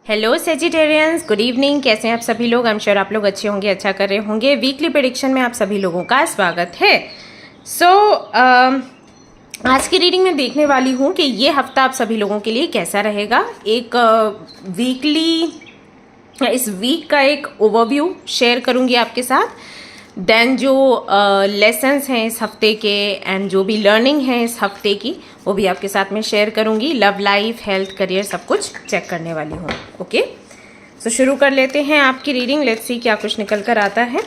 Hello Sagittarians, good evening. कैसे हैं आप सभी लोग? आई एम श्योर आप लोग अच्छे होंगे, अच्छा कर रहे होंगे। वीकली प्रेडिक्शन में आप सभी लोगों का स्वागत है। आज की रीडिंग में देखने वाली हूँ कि ये हफ्ता आप सभी लोगों के लिए कैसा रहेगा। एक इस वीक का एक ओवरव्यू शेयर करूँगी आपके साथ। देन जो लेसन्स हैं इस हफ्ते के एंड जो भी लर्निंग है इस हफ्ते की, वो भी आपके साथ में शेयर करूंगी। लव लाइफ, हेल्थ, करियर सब कुछ चेक करने वाली हूँ। ओके, सो शुरू कर लेते हैं आपकी रीडिंग। लेट्स सी क्या कुछ निकल कर आता है।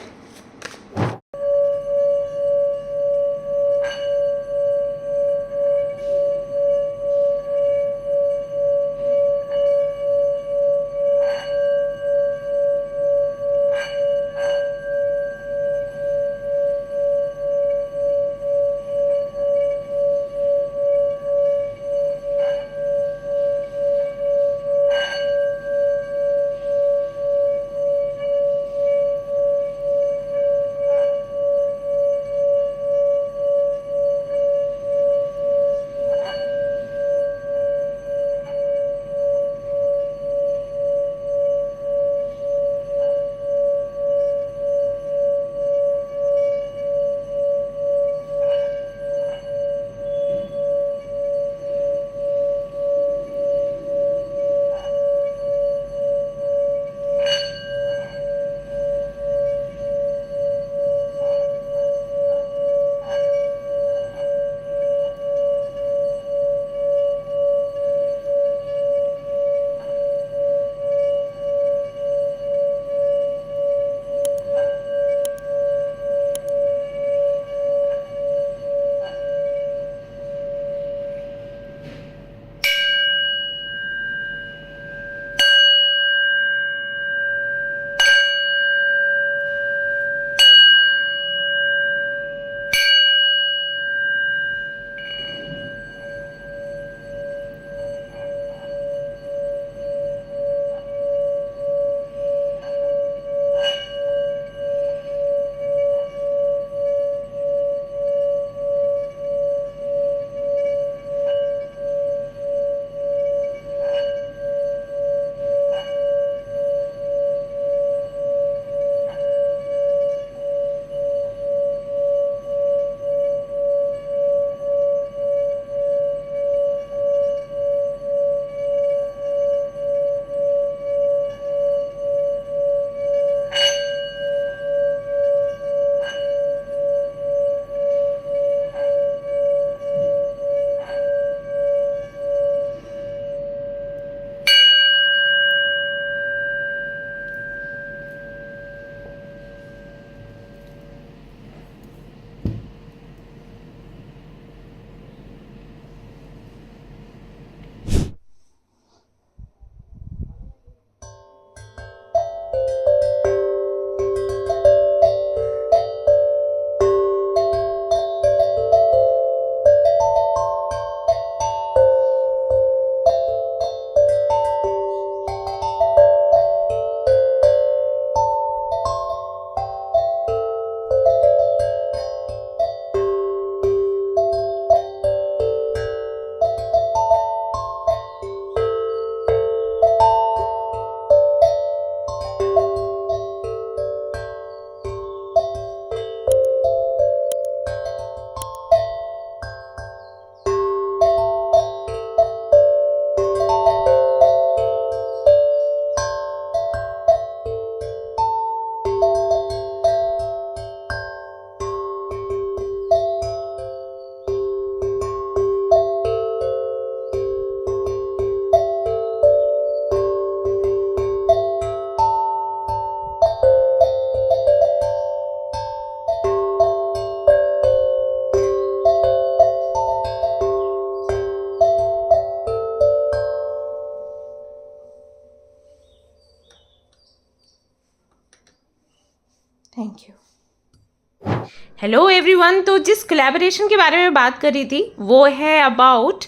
Thank you. Hello everyone. तो जिस कोलैबोरेशन के बारे में बात कर रही थी वो है अबाउट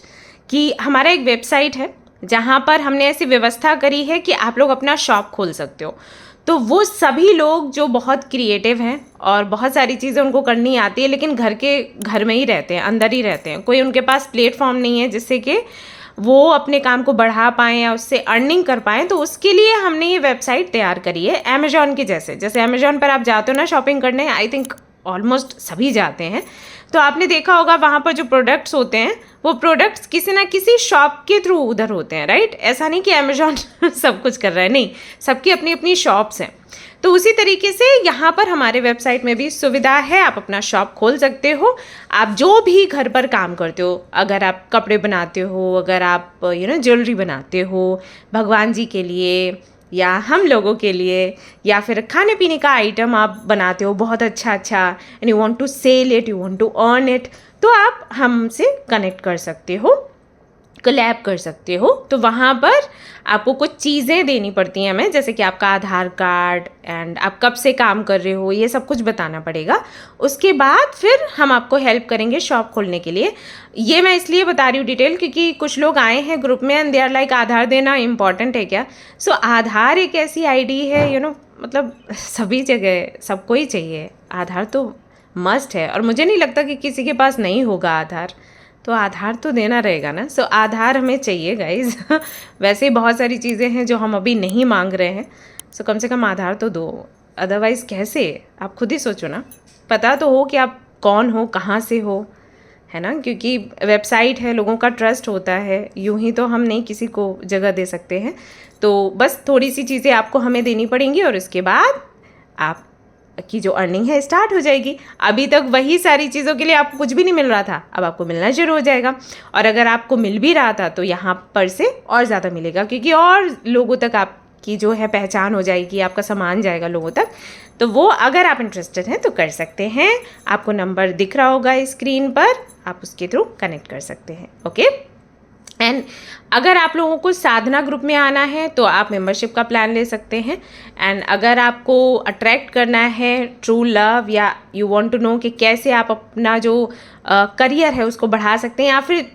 कि हमारा एक वेबसाइट है जहाँ पर हमने ऐसी व्यवस्था करी है कि आप लोग अपना शॉप खोल सकते हो। तो वो सभी लोग जो बहुत क्रिएटिव हैं और बहुत सारी चीज़ें उनको करनी आती है, लेकिन घर में ही रहते हैं, अंदर ही रहते हैं, कोई उनके पास प्लेटफॉर्म नहीं है जिससे कि वो अपने काम को बढ़ा पाएँ या उससे अर्निंग कर पाएँ, तो उसके लिए हमने ये वेबसाइट तैयार करी है अमेज़ॉन के जैसे अमेज़ॉन पर आप जाते हो ना शॉपिंग करने, आई थिंक ऑलमोस्ट सभी जाते हैं, तो आपने देखा होगा वहाँ पर जो प्रोडक्ट्स होते हैं वो प्रोडक्ट्स किसी ना किसी शॉप के थ्रू उधर होते हैं, राइट? ऐसा नहीं कि अमेज़ॉन सब कुछ कर रहा है, नहीं, सबकी अपनी अपनी शॉप्स हैं। तो उसी तरीके से यहाँ पर हमारे वेबसाइट में भी सुविधा है, आप अपना शॉप खोल सकते हो। आप जो भी घर पर काम करते हो, अगर आप कपड़े बनाते हो, अगर आप ज्वेलरी बनाते हो भगवान जी के लिए या हम लोगों के लिए, या फिर खाने पीने का आइटम आप बनाते हो बहुत अच्छा and you want to sell it, you want to earn it, तो आप हमसे कनेक्ट कर सकते हो, कोलैब कर सकते हो। तो वहाँ पर आपको कुछ चीज़ें देनी पड़ती हैं हमें, जैसे कि आपका आधार कार्ड एंड आप कब से काम कर रहे हो, ये सब कुछ बताना पड़ेगा। उसके बाद फिर हम आपको हेल्प करेंगे शॉप खोलने के लिए। ये मैं इसलिए बता रही हूँ डिटेल, क्योंकि कुछ लोग आए हैं ग्रुप में एंड दे आर लाइक आधार देना इम्पॉर्टेंट है क्या? सो आधार एक ऐसी आईडी है मतलब सभी जगह सबको ही चाहिए, आधार तो मस्ट है। और मुझे नहीं लगता कि किसी के पास नहीं होगा आधार, तो आधार तो देना रहेगा ना। सो आधार हमें चाहिए गाइज वैसे ही बहुत सारी चीज़ें हैं जो हम अभी नहीं मांग रहे हैं, सो कम से कम आधार तो दो, अदरवाइज़ कैसे? आप खुद ही सोचो ना, पता तो हो कि आप कौन हो, कहाँ से हो, है ना? क्योंकि वेबसाइट है, लोगों का ट्रस्ट होता है, यूं ही तो हम नहीं किसी को जगह दे सकते हैं। तो बस थोड़ी सी चीज़ें आपको हमें देनी पड़ेंगी और उसके बाद आप की जो अर्निंग है स्टार्ट हो जाएगी। अभी तक वही सारी चीज़ों के लिए आपको कुछ भी नहीं मिल रहा था, अब आपको मिलना शुरू हो जाएगा। और अगर आपको मिल भी रहा था तो यहाँ पर से और ज़्यादा मिलेगा, क्योंकि और लोगों तक आपकी जो है पहचान हो जाएगी, आपका सामान जाएगा लोगों तक। तो वो अगर आप इंटरेस्टेड हैं तो कर सकते हैं। आपको नंबर दिख रहा होगा स्क्रीन पर, आप उसके थ्रू कनेक्ट कर सकते हैं। ओके, एंड अगर आप लोगों को साधना ग्रुप में आना है तो आप मेंबरशिप का प्लान ले सकते हैं। एंड अगर आपको अट्रैक्ट करना है ट्रू लव, या यू वांट टू नो कि कैसे आप अपना जो करियर है उसको बढ़ा सकते हैं, या फिर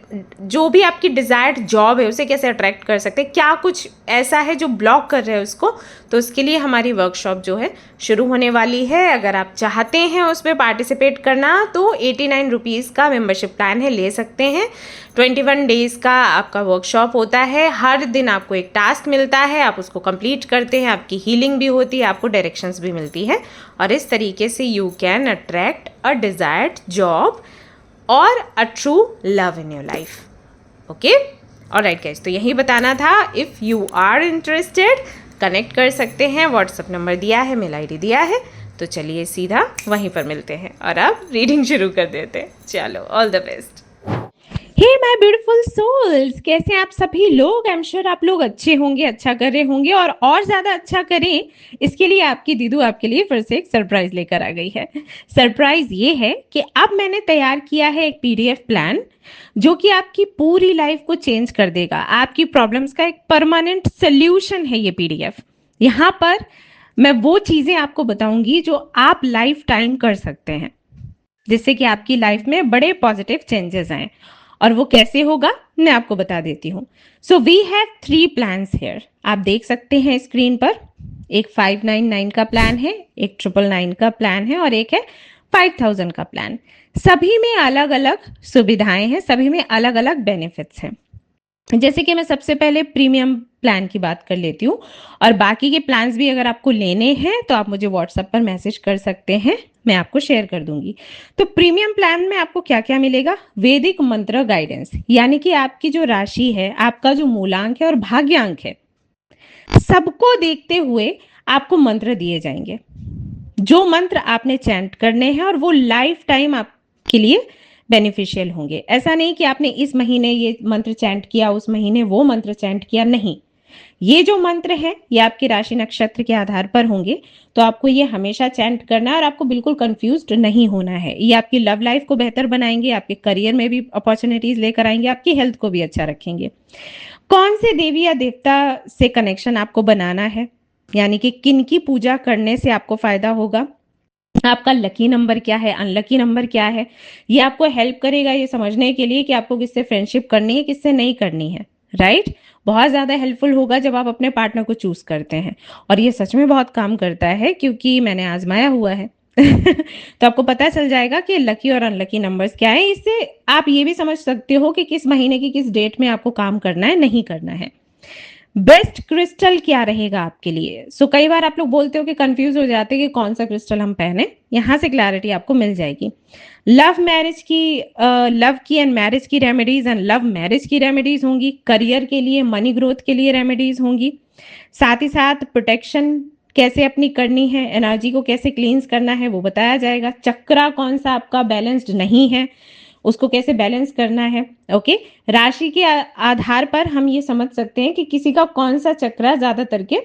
जो भी आपकी डिज़ायर्ड जॉब है उसे कैसे अट्रैक्ट कर सकते हैं, क्या कुछ ऐसा है जो ब्लॉक कर रहे हैं उसको, तो उसके लिए हमारी वर्कशॉप जो है शुरू होने वाली है। अगर आप चाहते हैं उसमें पार्टिसिपेट करना तो 89 रुपीज़ का मेंबरशिप प्लान है, ले सकते हैं। 21 डेज़ का आपका वर्कशॉप होता है, हर दिन आपको एक टास्क मिलता है, आप उसको कंप्लीट करते हैं, आपकी हीलिंग भी होती है, आपको डायरेक्शंस भी मिलती है, और इस तरीके से you can attract a desired job और a true love in your life. Okay, alright guys, तो यही बताना था। If you are interested connect कर सकते हैं, व्हाट्सअप नंबर दिया है, मेल आईडी दिया है, तो चलिए सीधा वहीं पर मिलते हैं और अब रीडिंग शुरू कर देते हैं। चलो, all the best. Hey my beautiful souls, कैसे आप सभी लोग? आई एम श्योर आप लोग अच्छे होंगे, अच्छा कर रहे होंगे, और ज़्यादा अच्छा करें इसके लिए आपकी दीदू आपके लिए फिर से एक सरप्राइज लेकर आ गई है। सरप्राइज ये है कि अब मैंने तैयार किया है एक पीडीएफ प्लान जो कि आपकी पूरी लाइफ को चेंज कर देगा। आपकी प्रॉब्लम्स का एक परमानेंट सोल्यूशन है ये पीडीएफ। यहाँ पर मैं वो चीज़ें आपको बताऊंगी जो आप लाइफ टाइम कर सकते हैं, जिससे कि आपकी लाइफ में बड़े पॉजिटिव चेंजेस आए। और वो कैसे होगा मैं आपको बता देती हूँ। So we have 3 plans here, आप देख सकते हैं स्क्रीन पर। एक 599 का प्लान है, एक 999 का प्लान है, और एक है 5000 का प्लान। सभी में अलग अलग सुविधाएं हैं, सभी में अलग अलग बेनिफिट्स हैं। जैसे कि मैं सबसे पहले प्रीमियम प्लान की बात कर लेती हूँ, और बाकी के प्लान्स भी अगर आपको लेने हैं तो आप मुझे व्हाट्सएप पर मैसेज कर सकते हैं, मैं आपको शेयर कर दूंगी। तो प्रीमियम प्लान में आपको क्या क्या मिलेगा? वैदिक मंत्र गाइडेंस, यानी कि आपकी जो राशि है, आपका जो मूलांक है और भाग्यांक है, सबको देखते हुए आपको मंत्र दिए जाएंगे। जो मंत्र आपने चैंट करने हैं और वो लाइफ टाइम आपके लिए बेनिफिशियल होंगे। ऐसा नहीं कि आपने इस महीने ये मंत्र चैंट किया, उस महीने वो मंत्र चैंट किया, नहीं। ये जो मंत्र है ये आपके राशि नक्षत्र के आधार पर होंगे, तो आपको ये हमेशा चैंट करना है और आपको बिल्कुल कंफ्यूज्ड नहीं होना है। ये आपकी लव लाइफ को बेहतर बनाएंगे, आपके करियर में भी अपॉर्चुनिटीज लेकर आएंगे, आपकी हेल्थ को भी अच्छा रखेंगे। कौन से देवी या देवता से कनेक्शन आपको बनाना है, यानी कि किन की पूजा करने से आपको फायदा होगा, आपका लकी नंबर क्या है, अनलकी नंबर क्या है, ये आपको हेल्प करेगा ये समझने के लिए कि आपको किससे फ्रेंडशिप करनी है, किससे नहीं करनी है। राइट, बहुत ज़्यादा हेल्पफुल होगा जब आप अपने पार्टनर को चूज करते हैं, और ये सच में बहुत काम करता है, क्योंकि मैंने आजमाया हुआ है। तो आपको पता चल जाएगा कि लकी और अनलकी नंबर्स क्या है। इससे आप ये भी समझ सकते हो कि किस महीने की किस डेट में आपको काम करना है, नहीं करना है। बेस्ट क्रिस्टल क्या रहेगा आपके लिए? कई बार आप लोग बोलते हो कि कंफ्यूज हो जाते हैं कि कौन सा क्रिस्टल हम पहने। यहां से क्लैरिटी आपको मिल जाएगी। लव की एंड मैरिज की रेमेडीज एंड लव मैरिज की रेमेडीज होंगी। करियर के लिए, मनी ग्रोथ के लिए रेमेडीज होंगी। साथ ही साथ प्रोटेक्शन कैसे अपनी करनी है, एनर्जी को कैसे क्लींस करना है वो बताया जाएगा। चक्रा कौन सा आपका बैलेंस्ड नहीं है, उसको कैसे बैलेंस करना है। ओके, राशि के आधार पर हम ये समझ सकते हैं कि किसी का कौन सा चक्र ज्यादातर के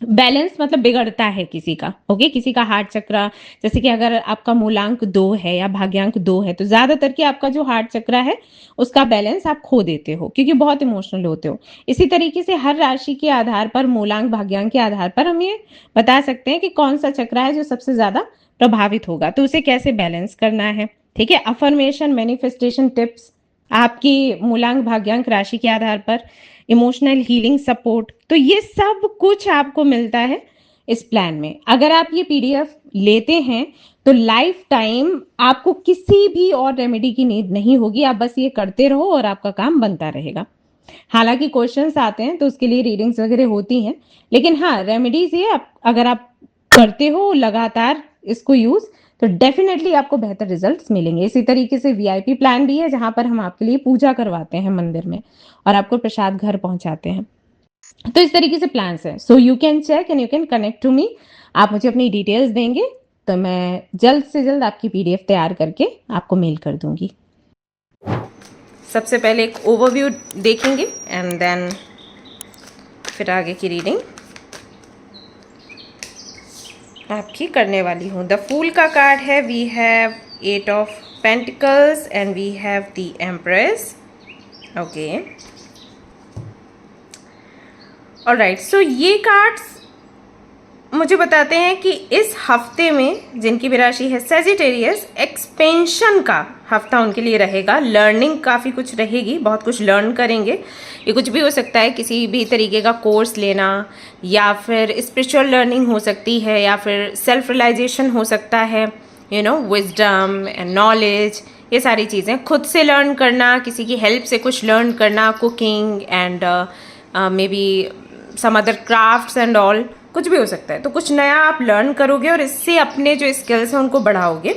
बैलेंस मतलब बिगड़ता है किसी का। ओके, किसी का हार्ट चक्र, जैसे कि अगर आपका मूलांक 2 है या भाग्यांक 2 है तो ज्यादातर कि आपका जो हार्ट चक्र है उसका बैलेंस आप खो देते हो क्योंकि बहुत इमोशनल होते हो। इसी तरीके से हर राशि के आधार पर, मूलांक भाग्यांक के आधार पर हम ये बता सकते हैं कि कौन सा चक्र है जो सबसे ज्यादा प्रभावित होगा, तो उसे कैसे बैलेंस करना है। ठीक है, अफर्मेशन, मैनिफेस्टेशन टिप्स आपकी मूलांक भाग्यांक राशि के आधार पर, इमोशनल हीलिंग सपोर्ट, तो ये सब कुछ आपको मिलता है इस प्लान में। अगर आप ये पीडीएफ लेते हैं तो लाइफ टाइम आपको किसी भी और रेमेडी की नीड नहीं होगी। आप बस ये करते रहो और आपका काम बनता रहेगा। हालांकि क्वेश्चंस आते हैं तो उसके लिए रीडिंग्स वगैरह होती हैं, लेकिन हाँ, रेमेडीज ये अगर आप करते हो लगातार इसको यूज तो डेफिनेटली आपको बेहतर रिजल्ट्स मिलेंगे। इसी तरीके से वीआईपी प्लान भी है जहां पर हम आपके लिए पूजा करवाते हैं मंदिर में और आपको प्रसाद घर पहुंचाते हैं। तो इस तरीके से प्लान्स है। So you can check and you can connect to me. आप मुझे अपनी डिटेल्स देंगे तो मैं जल्द से जल्द आपकी पीडीएफ तैयार करके आपको मेल कर दूंगी। सबसे पहले एक ओवरव्यू देखेंगे एंड देन फिर आगे की रीडिंग आपकी करने वाली हूँ। द फूल का कार्ड है, we have 8 of pentacles and we have the empress. Okay, alright, so ये कार्ड्स मुझे बताते हैं कि इस हफ्ते में जिनकी भी राशि है सेजिटेरियस, एक्सपेंशन का हफ्ता उनके लिए रहेगा। लर्निंग काफ़ी कुछ रहेगी, बहुत कुछ लर्न करेंगे। ये कुछ भी हो सकता है, किसी भी तरीके का कोर्स लेना या फिर स्पिरिचुअल लर्निंग हो सकती है या फिर सेल्फ रियलाइजेशन हो सकता है, you know, wisdom and knowledge, ये सारी चीज़ें खुद से लर्न करना, किसी की हेल्प से कुछ लर्न करना, cooking and maybe some other crafts and all, कुछ भी हो सकता है। तो कुछ नया आप लर्न करोगे और इससे अपने जो स्किल्स हैं उनको बढ़ाओगे।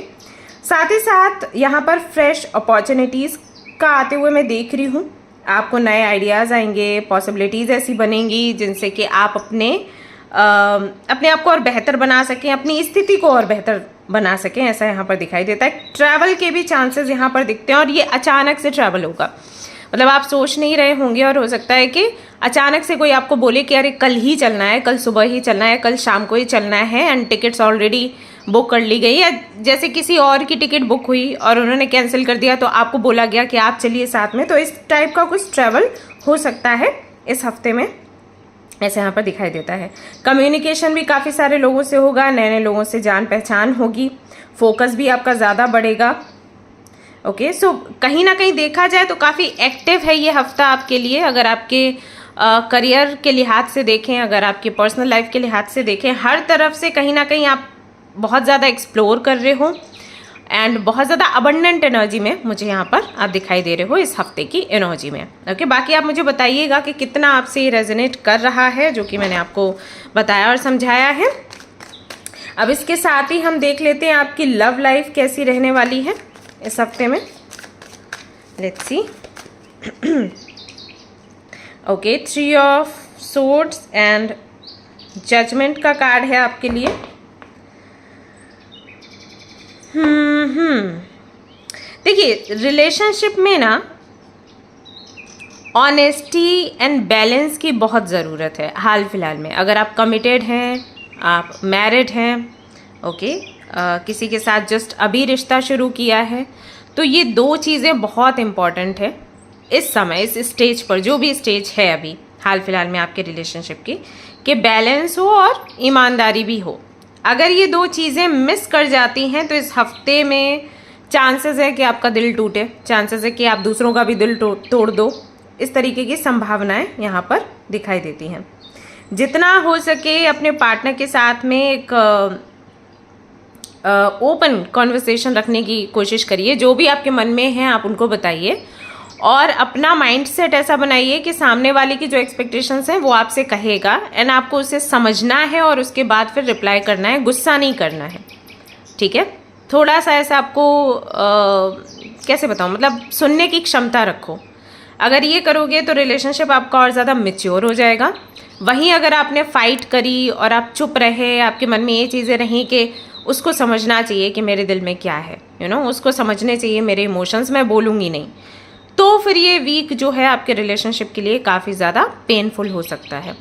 साथ ही साथ यहाँ पर फ्रेश अपॉर्चुनिटीज़ का आते हुए मैं देख रही हूँ। आपको नए आइडियाज़ आएंगे, पॉसिबिलिटीज़ ऐसी बनेंगी जिनसे कि आप अपने आप को और बेहतर बना सकें, अपनी स्थिति को और बेहतर बना सकें, ऐसा यहाँ पर दिखाई देता है। ट्रैवल के भी चांसेस यहाँ पर दिखते हैं और ये अचानक से ट्रैवल होगा। मतलब आप सोच नहीं रहे होंगे और हो सकता है कि अचानक से कोई आपको बोले कि अरे कल ही चलना है, कल सुबह ही चलना है, कल शाम को ही चलना है एंड टिकट्स ऑलरेडी बुक कर ली गई, या जैसे किसी और की टिकट बुक हुई और उन्होंने कैंसिल कर दिया तो आपको बोला गया कि आप चलिए साथ में। तो इस टाइप का कुछ ट्रैवल हो सकता है इस हफ्ते में, ऐसे यहाँ पर दिखाई देता है। कम्युनिकेशन भी काफ़ी सारे लोगों से होगा, नए नए लोगों से जान पहचान होगी, फोकस भी आपका ज़्यादा बढ़ेगा। ओके, सो कहीं ना कहीं देखा जाए तो काफ़ी एक्टिव है ये हफ्ता आपके लिए। अगर आपके करियर के लिहाज से देखें, अगर आपके पर्सनल लाइफ के लिहाज से देखें, हर तरफ से कहीं ना कहीं आप बहुत ज़्यादा एक्सप्लोर कर रहे हो एंड बहुत ज़्यादा अबंडेंट एनर्जी में मुझे यहाँ पर आप दिखाई दे रहे हो इस हफ्ते की एनर्जी में। ओके, बाकी आप मुझे बताइएगा कि कितना आपसे ये रेजोनेट कर रहा है जो कि मैंने आपको बताया और समझाया है। अब इसके साथ ही हम देख लेते हैं आपकी लव लाइफ कैसी रहने वाली है इस हफ्ते में। Let's see. Okay, 3 of swords and judgement का कार्ड है आपके लिए। देखिए, रिलेशनशिप में ना ऑनेस्टी एंड बैलेंस की बहुत ज़रूरत है हाल फिलहाल में। अगर आप कमिटेड हैं, आप मैरिड हैं, ओके, किसी के साथ जस्ट अभी रिश्ता शुरू किया है, तो ये 2 चीज़ें बहुत इम्पॉर्टेंट है इस समय, इस स्टेज पर, जो भी स्टेज है अभी हाल फिलहाल में आपके रिलेशनशिप की, कि बैलेंस हो और ईमानदारी भी हो। अगर ये 2 चीज़ें मिस कर जाती हैं तो इस हफ्ते में चांसेस है कि आपका दिल टूटे, चांसेस है कि आप दूसरों का भी दिल तोड़ दो। इस तरीके की संभावनाएं यहाँ पर दिखाई देती हैं। जितना हो सके अपने पार्टनर के साथ में एक ओपन कॉन्वर्सेशन रखने की कोशिश करिए। जो भी आपके मन में है आप उनको बताइए, और अपना माइंड सेट ऐसा बनाइए कि सामने वाले की जो एक्सपेक्टेशंस हैं वो आपसे कहेगा, एंड आपको उसे समझना है और उसके बाद फिर रिप्लाई करना है, गुस्सा नहीं करना है। ठीक है, थोड़ा सा ऐसा आपको कैसे बताऊँ, मतलब सुनने की क्षमता रखो। अगर ये करोगे तो रिलेशनशिप आपका और ज़्यादा मैच्योर हो जाएगा। वहीं अगर आपने फाइट करी और आप चुप रहे, आपके मन में ये चीज़ें रहीं कि उसको समझना चाहिए कि मेरे दिल में क्या है, उसको समझने चाहिए मेरे इमोशंस, मैं बोलूँगी नहीं, तो फिर ये वीक जो है आपके रिलेशनशिप के लिए काफ़ी ज़्यादा पेनफुल हो सकता है।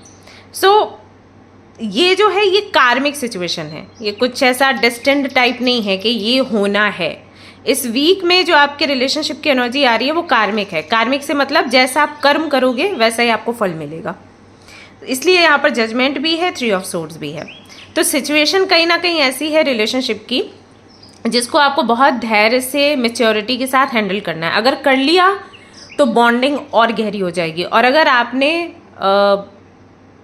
ये जो है ये कार्मिक सिचुएशन है, ये कुछ ऐसा डेस्टिन्ड टाइप नहीं है कि ये होना है। इस वीक में जो आपके रिलेशनशिप की एनर्जी आ रही है वो कार्मिक है। कार्मिक से मतलब जैसा आप कर्म करोगे वैसा ही आपको फल मिलेगा, इसलिए यहाँ पर जजमेंट भी है, 3 ऑफ सोर्ड्स भी है। तो सिचुएशन कहीं ना कहीं ऐसी है रिलेशनशिप की जिसको आपको बहुत धैर्य से मैच्योरिटी के साथ हैंडल करना है। अगर कर लिया तो बॉन्डिंग और गहरी हो जाएगी, और अगर आपने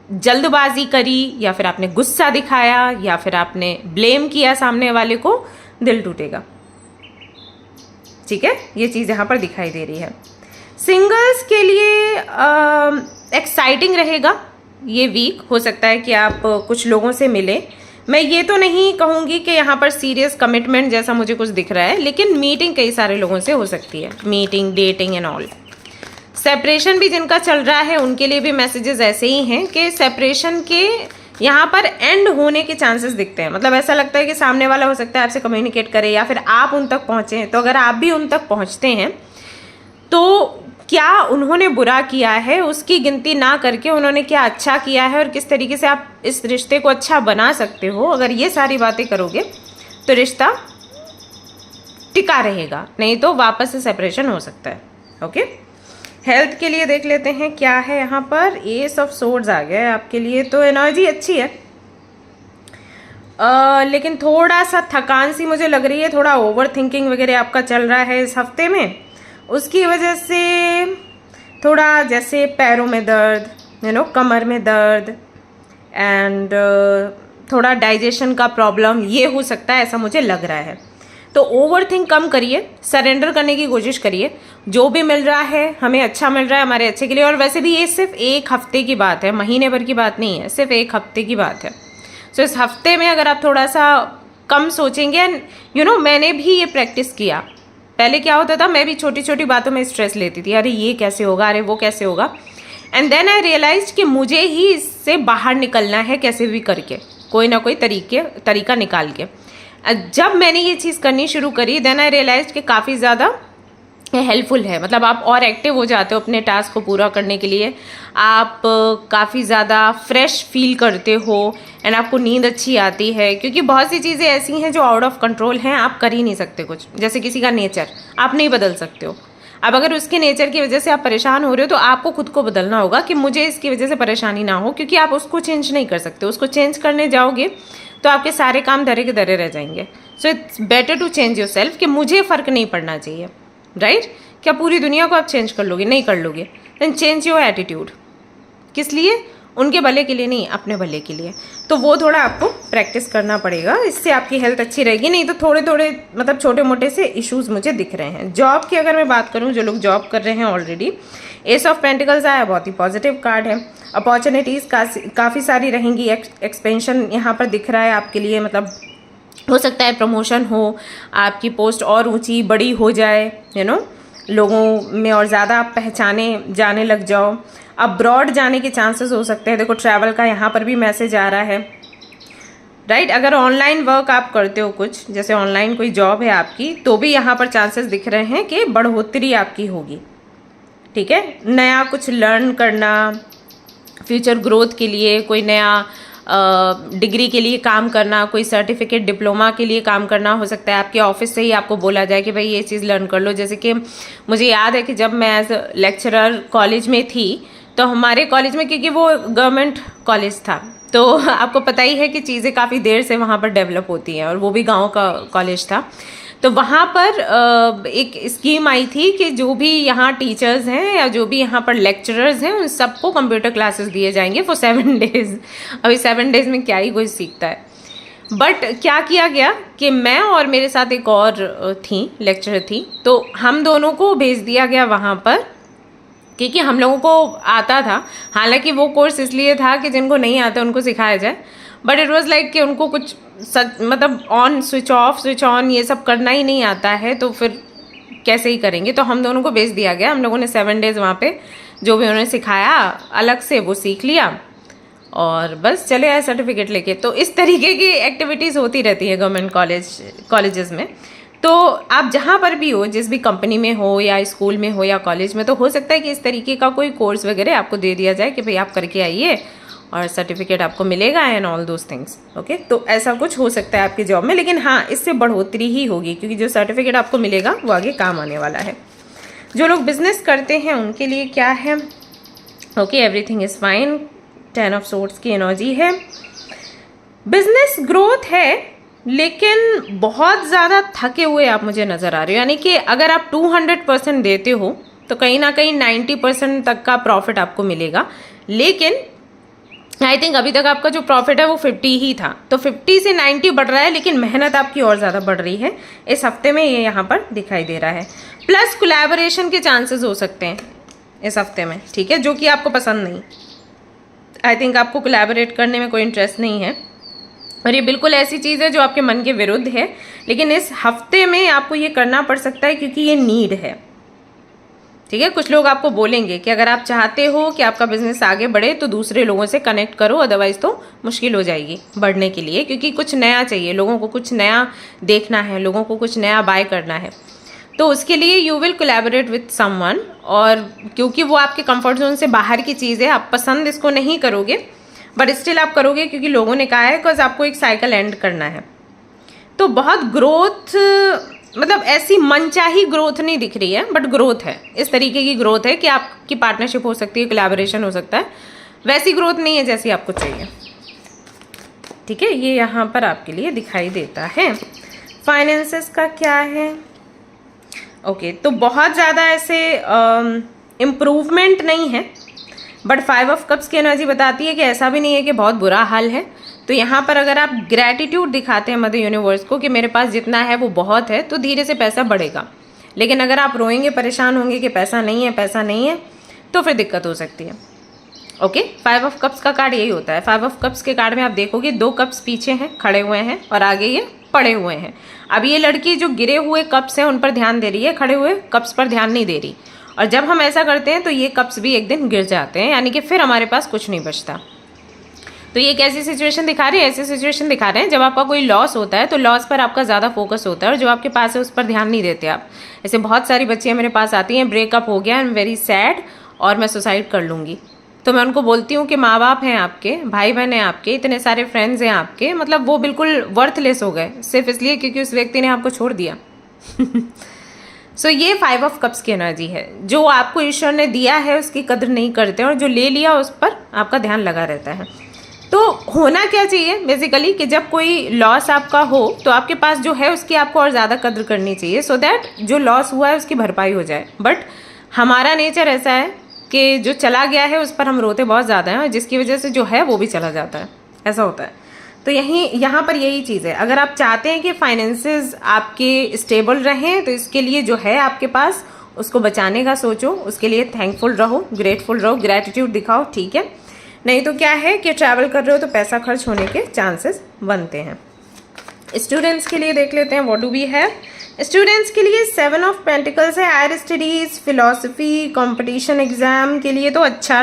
जल्दबाजी करी या फिर आपने गुस्सा दिखाया या फिर आपने ब्लेम किया सामने वाले को, दिल टूटेगा। ठीक है, ये चीज़ यहाँ पर दिखाई दे रही है। सिंगल्स के लिए एक्साइटिंग रहेगा ये वीक। हो सकता है कि आप कुछ लोगों से मिले। मैं ये तो नहीं कहूँगी कि यहाँ पर सीरियस कमिटमेंट जैसा मुझे कुछ दिख रहा है, लेकिन मीटिंग कई सारे लोगों से हो सकती है, meeting, dating and all. Separation भी जिनका चल रहा है उनके लिए भी मैसेजेस ऐसे ही हैं कि सेपरेशन के यहाँ पर एंड होने के चांसेस दिखते हैं। मतलब ऐसा लगता है कि सामने वाला हो सकता है आपसे कम्युनिकेट करे या फिर आप उन तक पहुँचे। तो अगर आप भी उन तक पहुँचते हैं तो क्या उन्होंने बुरा किया है उसकी गिनती ना करके उन्होंने क्या अच्छा किया है और किस तरीके से आप इस रिश्ते को अच्छा बना सकते हो, अगर ये सारी बातें करोगे तो रिश्ता टिका रहेगा, नहीं तो वापस से सेपरेशन हो सकता है। ओके, हेल्थ के लिए देख लेते हैं क्या है यहाँ पर। एस ऑफ सोर्ड्स आ गया है आपके लिए, तो एनर्जी अच्छी है, लेकिन थोड़ा सा थकान सी मुझे लग रही है, थोड़ा ओवर थिंकिंग वगैरह आपका चल रहा है इस हफ्ते में। उसकी वजह से थोड़ा जैसे पैरों में दर्द, कमर में दर्द एंड थोड़ा डाइजेशन का प्रॉब्लम ये हो सकता है, ऐसा मुझे लग रहा है। तो ओवर थिंक कम करिए, सरेंडर करने की कोशिश करिए। जो भी मिल रहा है हमें अच्छा मिल रहा है हमारे अच्छे के लिए। और वैसे भी ये सिर्फ 1 हफ्ते की बात है, महीने भर की बात नहीं है, सिर्फ 1 हफ्ते की बात है। सो इस हफ्ते में अगर आप थोड़ा सा कम सोचेंगे, एंड मैंने भी ये प्रैक्टिस किया। पहले क्या होता था, मैं भी छोटी छोटी बातों में स्ट्रेस लेती थी, अरे ये कैसे होगा, अरे वो कैसे होगा। एंड देन आई रियलाइज कि मुझे ही इससे बाहर निकलना है कैसे भी करके, कोई ना कोई तरीका निकाल के। जब मैंने ये चीज़ करनी शुरू करी, देन आई रियलाइज कि काफ़ी ज़्यादा हेल्पफुल है। मतलब आप और एक्टिव हो जाते हो अपने टास्क को पूरा करने के लिए, आप काफ़ी ज़्यादा फ्रेश फील करते हो एंड आपको नींद अच्छी आती है। क्योंकि बहुत सी चीज़ें ऐसी हैं जो आउट ऑफ कंट्रोल हैं, आप कर ही नहीं सकते कुछ। जैसे किसी का नेचर आप नहीं बदल सकते हो। अब अगर उसके नेचर की वजह से आप परेशान हो रहे हो तो आपको खुद को बदलना होगा कि मुझे इसकी वजह से परेशानी ना हो, क्योंकि आप उसको चेंज नहीं कर सकते। उसको चेंज करने जाओगे तो आपके सारे काम धरे के धरे रह जाएंगे। So it's better to change yourself कि मुझे फ़र्क नहीं पड़ना चाहिए, राइट? क्या पूरी दुनिया को आप चेंज कर लोगे? नहीं कर लोगे। Then change your attitude. किस लिए? उनके भले के लिए नहीं, अपने भले के लिए। तो वो थोड़ा आपको प्रैक्टिस करना पड़ेगा, इससे आपकी हेल्थ अच्छी रहेगी। नहीं तो थोड़े थोड़े मतलब छोटे मोटे से इश्यूज मुझे दिख रहे हैं। जॉब की अगर मैं बात करूं, जो लोग जॉब कर रहे हैं ऑलरेडी, एस ऑफ पेंटिकल्स आया, बहुत ही पॉजिटिव कार्ड है। अपॉर्चुनिटीज़ काफ़ी सारी रहेंगी। एक्सपेंशन यहाँ पर दिख रहा है आपके लिए। मतलब हो सकता है प्रमोशन हो, आपकी पोस्ट और ऊंची बड़ी हो जाए, लोगों में और ज़्यादा आप पहचाने जाने लग जाओ। अब्रॉड जाने के चांसेस हो सकते हैं। देखो ट्रैवल का यहाँ पर भी मैसेज आ रहा है, राइट? अगर ऑनलाइन वर्क आप करते हो कुछ, जैसे ऑनलाइन कोई जॉब है आपकी, तो भी यहाँ पर चांसेस दिख रहे हैं कि बढ़ोतरी आपकी होगी। ठीक है, नया कुछ लर्न करना, फ्यूचर ग्रोथ के लिए कोई नया डिग्री के लिए काम करना, कोई सर्टिफिकेट डिप्लोमा के लिए काम करना। हो सकता है आपके ऑफिस से ही आपको बोला जाए कि भाई ये चीज़ लर्न कर लो। जैसे कि मुझे याद है कि जब मैं एज लेक्चरर कॉलेज में थी, तो हमारे कॉलेज में, क्योंकि वो गवर्नमेंट कॉलेज था, तो आपको पता ही है कि चीज़ें काफ़ी देर से वहाँ पर डेवलप होती हैं, और वो भी गाँव का कॉलेज था। तो वहाँ पर एक स्कीम आई थी कि जो भी यहाँ टीचर्स हैं या जो भी यहाँ पर लेक्चरर्स हैं, उन सबको कंप्यूटर क्लासेस दिए जाएंगे फॉर 7 डेज़। अभी 7 डेज़ में क्या ही कोई सीखता है। बट क्या किया गया कि मैं और मेरे साथ एक और थी, लेक्चरर थी, तो हम दोनों को भेज दिया गया वहाँ पर, क्योंकि हम लोगों को आता था। हालांकि वो कोर्स इसलिए था कि जिनको नहीं आता उनको सिखाया जाए, बट इट वाज लाइक कि उनको कुछ मतलब on switch off switch on ये सब करना ही नहीं आता है, तो फिर कैसे ही करेंगे। तो हम दोनों को भेज दिया गया। हम लोगों ने 7 डेज़ वहाँ पे जो भी उन्होंने सिखाया अलग से वो सीख लिया और बस चले आए सर्टिफिकेट लेके। तो इस तरीके की एक्टिविटीज़ होती रहती है गवर्नमेंट कॉलेजेस में। तो आप जहाँ पर भी हो, जिस भी कंपनी में हो या स्कूल में हो या कॉलेज में, तो हो सकता है कि इस तरीके का कोई कोर्स वगैरह आपको दे दिया जाए कि भाई आप करके आइए और सर्टिफिकेट आपको मिलेगा and all those things. Okay, तो ऐसा कुछ हो सकता है आपकी जॉब में, लेकिन हाँ इससे बढ़ोतरी ही होगी क्योंकि जो सर्टिफिकेट आपको मिलेगा वो आगे काम आने वाला है। जो लोग बिजनेस करते हैं उनके लिए क्या है, okay everything is fine, 10 of swords की एनर्जी है। बिजनेस ग्रोथ है लेकिन बहुत ज़्यादा थके हुए आप मुझे नज़र आ रहे हो, यानी कि अगर आप 200% देते हो तो कहीं ना कहीं 90% तक का प्रॉफिट आपको मिलेगा, लेकिन आई थिंक अभी तक आपका जो प्रॉफिट है वो 50 ही था, तो 50 से 90 बढ़ रहा है, लेकिन मेहनत आपकी और ज़्यादा बढ़ रही है इस हफ्ते में, ये यहाँ पर दिखाई दे रहा है। प्लस कोलैबोरेशन के चांसेस हो सकते हैं इस हफ्ते में, ठीक है, जो कि आपको पसंद नहीं। आई थिंक आपको कोलैबोरेट करने में कोई इंटरेस्ट नहीं है और ये बिल्कुल ऐसी चीज़ है जो आपके मन के विरुद्ध है, लेकिन इस हफ्ते में आपको ये करना पड़ सकता है क्योंकि ये नीड है, ठीक है। कुछ लोग आपको बोलेंगे कि अगर आप चाहते हो कि आपका बिजनेस आगे बढ़े तो दूसरे लोगों से कनेक्ट करो, अदरवाइज तो मुश्किल हो जाएगी बढ़ने के लिए, क्योंकि कुछ नया चाहिए, लोगों को कुछ नया देखना है, लोगों को कुछ नया बाय करना है, तो उसके लिए you will collaborate with someone. और क्योंकि वो आपके कंफर्ट जोन से बाहर की चीज़ है, आप पसंद इसको नहीं करोगे बट स्टिल आप करोगे क्योंकि लोगों ने कहा है, बिकॉज आपको एक साइकिल एंड करना है। तो बहुत ग्रोथ, मतलब ऐसी मनचाही ग्रोथ नहीं दिख रही है, बट ग्रोथ है, इस तरीके की ग्रोथ है कि आपकी पार्टनरशिप हो सकती है, कोलैबोरेशन हो सकता है, वैसी ग्रोथ नहीं है जैसी आपको चाहिए, ठीक है। ये यहाँ पर आपके लिए दिखाई देता है। फाइनेंसेस का क्या है, ओके, तो बहुत ज़्यादा ऐसे इम्प्रूवमेंट नहीं है, बट 5 ऑफ कप्स की एनर्जी बताती है कि ऐसा भी नहीं है कि बहुत बुरा हाल है। तो यहाँ पर अगर आप ग्रैटिट्यूड दिखाते हैं मदर यूनिवर्स को कि मेरे पास जितना है वो बहुत है, तो धीरे से पैसा बढ़ेगा। लेकिन अगर आप रोएंगे, परेशान होंगे कि पैसा नहीं है, पैसा नहीं है, तो फिर दिक्कत हो सकती है। ओके, 5 ऑफ कप्स का कार्ड यही होता है। 5 ऑफ कप्स के कार्ड में आप देखोगे 2 कप्स पीछे हैं, खड़े हुए हैं, और आगे ये पड़े हुए हैं। अब ये लड़की जो गिरे हुए कप्स हैं उन पर ध्यान दे रही है, खड़े हुए कप्स पर ध्यान नहीं दे रही। और जब हम ऐसा करते हैं तो ये कप्स भी एक दिन गिर जाते हैं, यानी कि फिर हमारे पास कुछ नहीं बचता। तो ये कैसी सिचुएशन दिखा रही है, ऐसी सिचुएशन दिखा रहे हैं जब आपका कोई लॉस होता है तो लॉस पर आपका ज़्यादा फोकस होता है और जो आपके पास है उस पर ध्यान नहीं देते आप। ऐसे बहुत सारी बच्चियाँ मेरे पास आती हैं, ब्रेकअप हो गया, आई एम वेरी सैड और मैं सुसाइड कर लूँगी। तो मैं उनको बोलती हूँ कि माँ बाप हैं आपके, भाई बहन हैं आपके, इतने सारे फ्रेंड्स हैं आपके, मतलब वो बिल्कुल वर्थलेस हो गए सिर्फ इसलिए क्योंकि उस व्यक्ति ने आपको छोड़ दिया। सो ये 5 ऑफ कप्स की एनर्जी है। जो आपको ईश्वर ने दिया है उसकी कदर नहीं करते और जो ले लिया उस पर आपका ध्यान लगा रहता है। तो होना क्या चाहिए बेसिकली कि जब कोई लॉस आपका हो तो आपके पास जो है उसकी आपको और ज़्यादा कदर करनी चाहिए, सो दैट जो लॉस हुआ है उसकी भरपाई हो जाए। बट हमारा नेचर ऐसा है कि जो चला गया है उस पर हम रोते बहुत ज़्यादा हैं और जिसकी वजह से जो है वो भी चला जाता है, ऐसा होता है। तो यहाँ पर यही चीज़ है, अगर आप चाहते हैं कि फाइनेंसेस आपके स्टेबल रहें तो इसके लिए जो है आपके पास उसको बचाने का सोचो, उसके लिए थैंकफुल रहो, ग्रेटफुल रहो, ग्रैटिट्यूड दिखाओ, ठीक है। नहीं तो क्या है कि ट्रैवल कर रहे हो तो पैसा खर्च होने के चांसेस बनते हैं। स्टूडेंट्स के लिए देख लेते हैं what do we have. Students के लिए 7 ऑफ पेंटिकल्स है। Higher studies, philosophy, competition exam के लिए तो अच्छा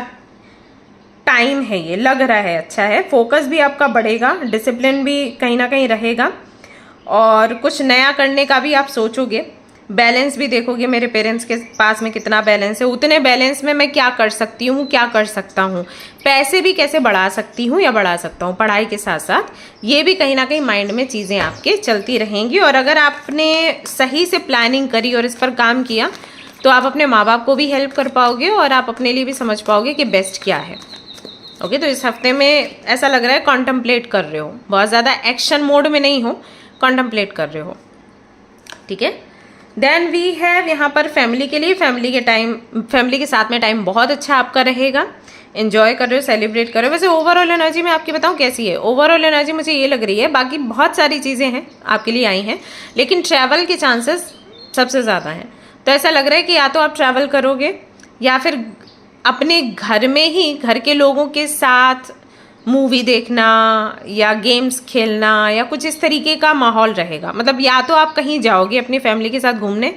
टाइम है, ये लग रहा है अच्छा है। फोकस भी आपका बढ़ेगा, डिसिप्लिन भी कहीं ना कहीं रहेगा और कुछ नया करने का भी आप सोचोगे। बैलेंस भी देखोगे, मेरे पेरेंट्स के पास में कितना बैलेंस है, उतने बैलेंस में मैं क्या कर सकती हूँ, क्या कर सकता हूँ, पैसे भी कैसे बढ़ा सकती हूँ या बढ़ा सकता हूँ पढ़ाई के साथ साथ, ये भी कहीं ना कहीं माइंड में चीज़ें आपके चलती रहेंगी। और अगर आपने सही से प्लानिंग करी और इस पर काम किया तो आप अपने माँ बाप को भी हेल्प कर पाओगे और आप अपने लिए भी समझ पाओगे कि बेस्ट क्या है। ओके, तो इस हफ्ते में ऐसा लग रहा है कॉन्टम्पलेट कर रहे हो, बहुत ज़्यादा एक्शन मोड में नहीं हो, कॉन्टम्पलेट कर रहे हो, ठीक है। देन वी हैव यहाँ पर फैमिली के लिए, फैमिली के साथ में टाइम बहुत अच्छा आपका रहेगा, एंजॉय कर रहे हो, सेलिब्रेट कर रहे हो। वैसे ओवरऑल एनर्जी मैं आपकी बताऊँ कैसी है, ओवरऑल एनर्जी मुझे ये लग रही है, बाकी बहुत सारी चीज़ें हैं आपके लिए आई हैं, लेकिन ट्रैवल के चांसेस सबसे ज़्यादा हैं। तो ऐसा लग रहा है कि या तो आप ट्रैवल करोगे या फिर अपने घर में ही घर के लोगों के साथ मूवी देखना या गेम्स खेलना या कुछ इस तरीके का माहौल रहेगा। मतलब या तो आप कहीं जाओगे अपनी फैमिली के साथ घूमने,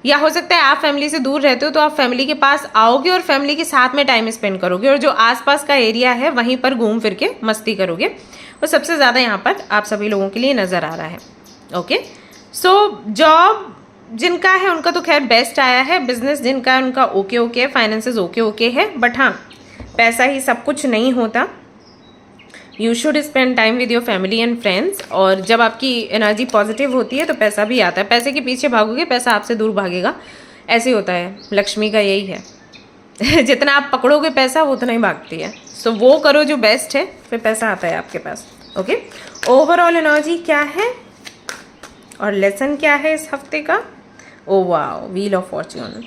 या हो सकता है आप फैमिली से दूर रहते हो तो आप फैमिली के पास आओगे और फैमिली के साथ में टाइम स्पेंड करोगे, और जो आसपास का एरिया है वहीं पर घूम फिर के मस्ती करोगे। और सबसे ज़्यादा यहाँ पर आप सभी लोगों के लिए नज़र आ रहा है। ओके, सो जॉब जिनका है उनका तो खैर बेस्ट आया है, बिजनेस जिनका है उनका ओके ओके है, फाइनेंसेस ओके ओके है, बट हाँ पैसा ही सब कुछ नहीं होता। You should spend time with your family and friends, और जब आपकी एनर्जी पॉजिटिव होती है तो पैसा भी आता है। पैसे के पीछे भागोगे पैसा आपसे दूर भागेगा, ऐसे होता है, लक्ष्मी का यही है जितना आप पकड़ोगे पैसा वो उतना ही भागती है। सो वो करो जो बेस्ट है, फिर पैसा आता है आपके पास। ओके, ओवरऑल एनर्जी क्या है और लेसन क्या है इस हफ्ते का? Oh wow, wheel of fortune.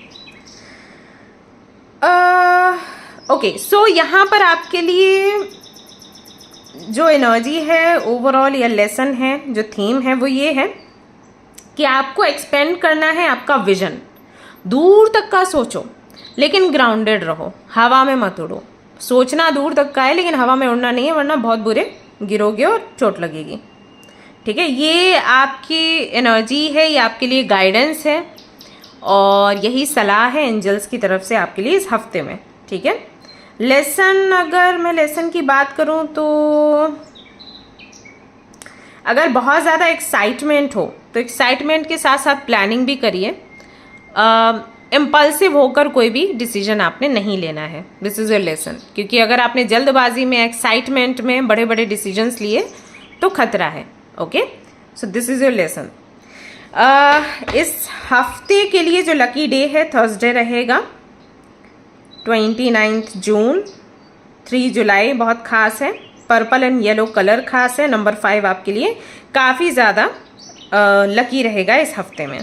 Okay, so यहाँ पर आपके लिए जो एनर्जी है ओवरऑल या लेसन है, जो थीम है वो ये है कि आपको एक्सपेंड करना है आपका विजन, दूर तक का सोचो लेकिन ग्राउंडेड रहो, हवा में मत उड़ो। सोचना दूर तक का है लेकिन हवा में उड़ना नहीं है, वरना बहुत बुरे गिरोगे और चोट लगेगी। ठीक है, ये आपकी एनर्जी है, ये आपके लिए गाइडेंस है और यही सलाह है एंजल्स की तरफ से आपके लिए इस हफ्ते में। ठीक है, लेसन, अगर मैं लेसन की बात करूं तो अगर बहुत ज़्यादा एक्साइटमेंट हो तो एक्साइटमेंट के साथ साथ प्लानिंग भी करिए। इम्पल्सिव होकर कोई भी डिसीजन आपने नहीं लेना है, दिस इज़ योर लेसन। क्योंकि अगर आपने जल्दबाजी में एक्साइटमेंट में बड़े बड़े डिसीजंस लिए तो खतरा है। Okay, so this is your lesson. इस हफ्ते के लिए जो लकी डे है थर्सडे रहेगा, 29 जून, 3 जुलाई बहुत खास है, पर्पल एंड येलो कलर खास है, नंबर 5 आपके लिए काफ़ी ज़्यादा लकी रहेगा इस हफ्ते में।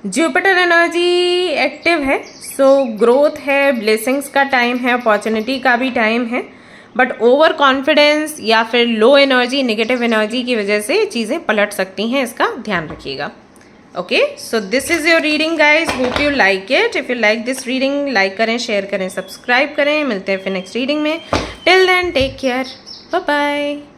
जुपिटर एनर्जी एक्टिव है, सो ग्रोथ है, ब्लेसिंग्स का टाइम है, अपॉर्चुनिटी का भी टाइम है, बट ओवर कॉन्फिडेंस या फिर लो एनर्जी, नेगेटिव एनर्जी की वजह से चीज़ें पलट सकती हैं, इसका ध्यान रखिएगा। Okay, so this is your reading guys, hope you like it. If you like this reading, like करें, शेयर करें, सब्सक्राइब करें। मिलते हैं फिर नेक्स्ट रीडिंग में। Till then take care, bye bye.